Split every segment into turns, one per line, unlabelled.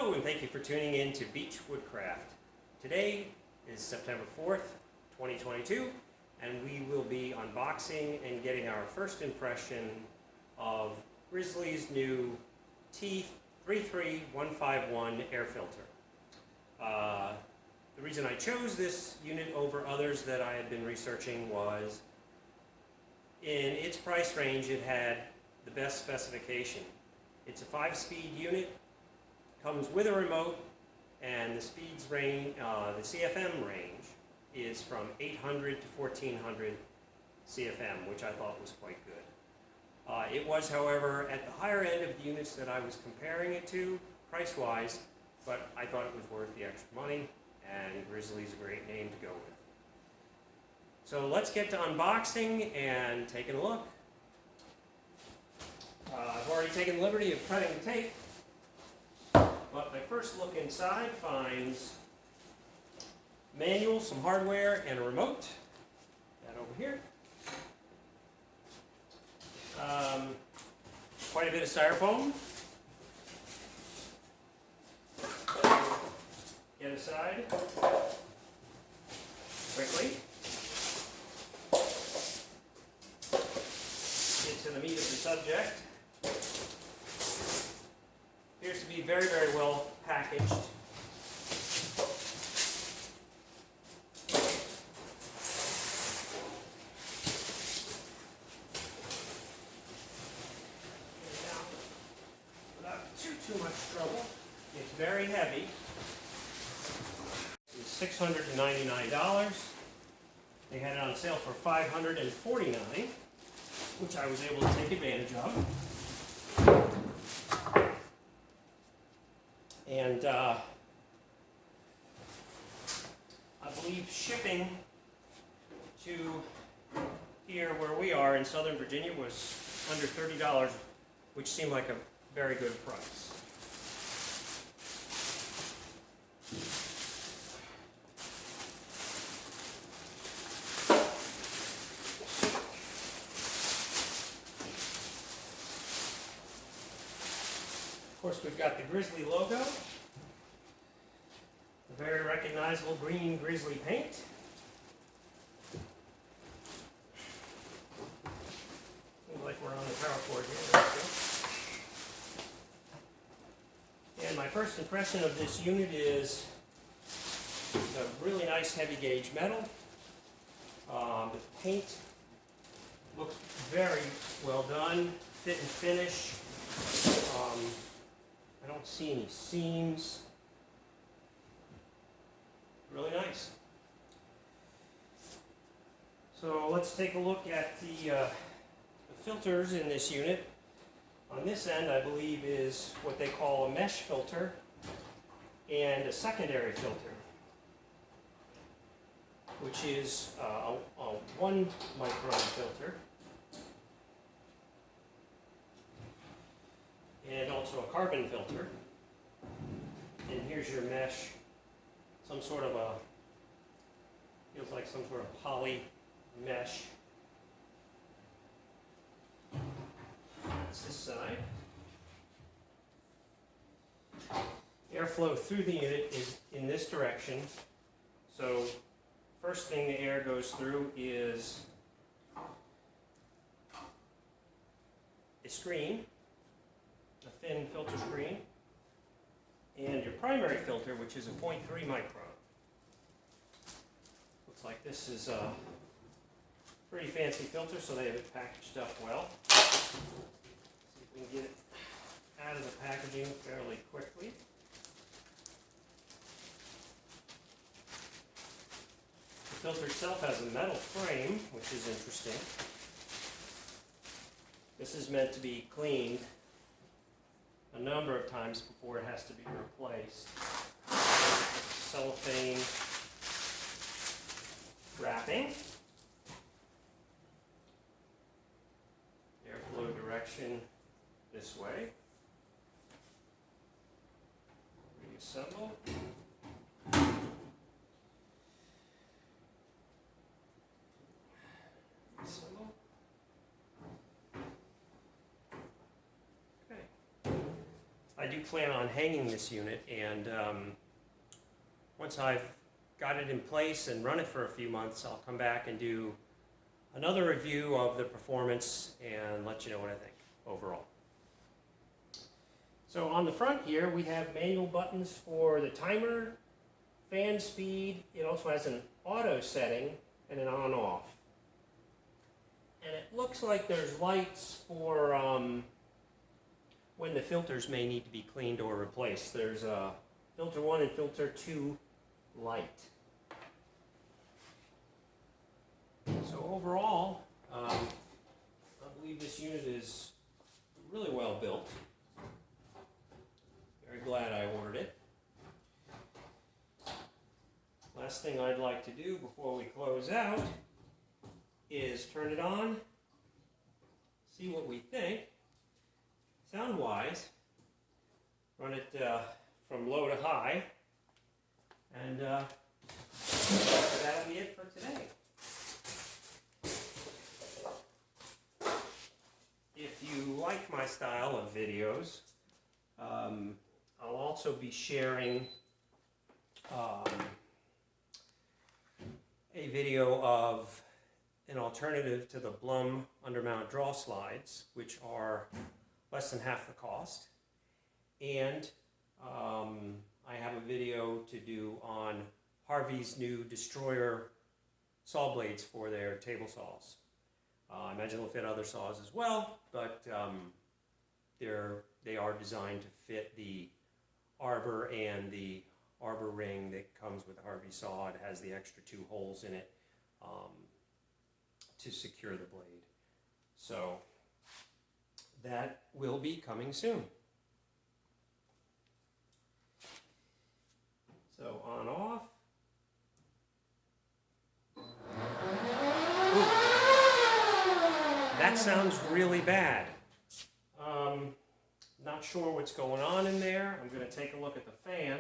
Hello, and thank you for tuning in to Beach Woodcraft. Today is September 4th, 2022, and we will be unboxing and getting our first impression of Grizzly's new T33151 air filter. The reason I chose this unit over others that I had been researching was in its price range it had the best specification. It's a 5-speed unit, comes with a remote, and the speeds range, the CFM range is from 800 to 1400 CFM, which I thought was quite good. It was, however, at the higher end of the units that I was comparing it to, price-wise, but I thought it was worth the extra money, and Grizzly's a great name to go with. So let's get to unboxing and taking a look. I've already taken the liberty of cutting the tape, but my first look inside finds manual, some hardware, and a remote. That over here. Quite a bit of styrofoam. Get aside quickly. Get to the meat of the subject. Appears to be very, very well packaged. Without too much trouble. It's very heavy. It's $699. They had it on sale for $549, which I was able to take advantage of. And I believe shipping to here where we are in Southern Virginia was under $30, which seemed like a very good price. Of course, we've got the Grizzly logo, the very recognizable green Grizzly paint. Seems like we're on the power cord here. And my first impression of this unit is it's a really nice heavy gauge metal. The paint looks very well done, fit and finish. I don't see any seams. Really nice. So let's take a look at the filters in this unit. On this end, I believe, is what they call a mesh filter and a secondary filter, which is a 1 micron filter. And also a carbon filter. And here's your mesh, some sort of a, feels like some sort of poly mesh. That's this side. Airflow through the unit is in this direction. So first thing the air goes through is a screen, a thin filter screen, and your primary filter, which is a 0.3 micron. Looks like this is a pretty fancy filter, so they have it packaged up well. See if we can get it out of the packaging fairly quickly. The filter itself has a metal frame, which is interesting. This is meant to be cleaned a number of times before it has to be replaced. Cellophane wrapping. Airflow direction this way. Reassemble. Reassemble. Okay. I do plan on hanging this unit, and once I've got it in place and run it for a few months, I'll come back and do another review of the performance and let you know what I think overall. So on the front here, we have manual buttons for the timer, fan speed. It also has an auto setting and an on-off. And it looks like there's lights for when the filters may need to be cleaned or replaced. There's a filter 1 and filter 2 light. So overall, I believe this unit is really well built. Very glad I ordered it. Last thing I'd like to do before we close out is turn it on, see what we think, sound-wise, run it from low to high, and that'll be it for today. If you like my style of videos, I'll also be sharing a video of an alternative to the Blum undermount draw slides, which are less than half the cost. And I have a video to do on Harvey's new Destroyer saw blades for their table saws. I imagine they'll fit other saws as well, but they are designed to fit the arbor and the arbor ring that comes with the Harvey saw. It has the extra 2 holes in it to secure the blade. So that will be coming soon. So on off. Ooh. That sounds really bad. Not sure what's going on in there. I'm going to take a look at the fan.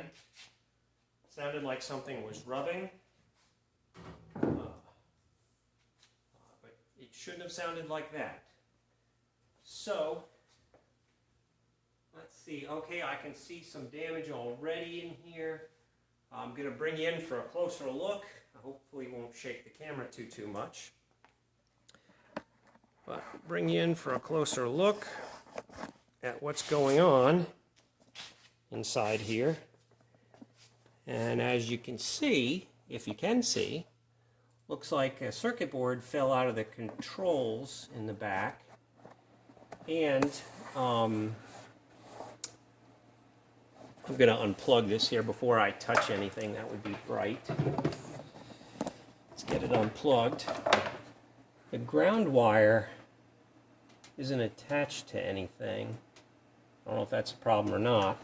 Sounded like something was rubbing. But it shouldn't have sounded like that. So, let's see. Okay, I can see some damage already in here. I'm going to bring you in for a closer look. I hopefully won't shake the camera too much. But bring you in for a closer look at what's going on inside here. And as you can see, if you can see, looks like a circuit board fell out of the controls in the back. And I'm going to unplug this here before I touch anything that would be bright. Let's get it unplugged. The ground wire isn't attached to anything. I don't know if that's a problem or not.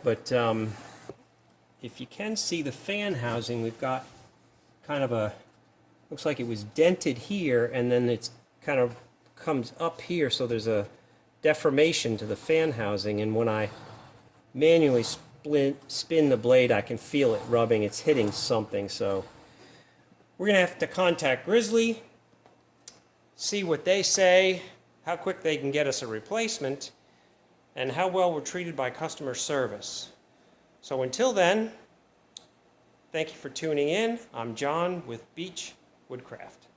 But if you can see the fan housing, we've got kind of a, looks like it was dented here, and then it's kind of comes up here, so there's a deformation to the fan housing, and when I manually spin the blade, I can feel it rubbing. It's hitting something, so we're going to have to contact Grizzly, see what they say, how quick they can get us a replacement, and how well we're treated by customer service. So until then, thank you for tuning in. I'm John with Beach Woodcraft.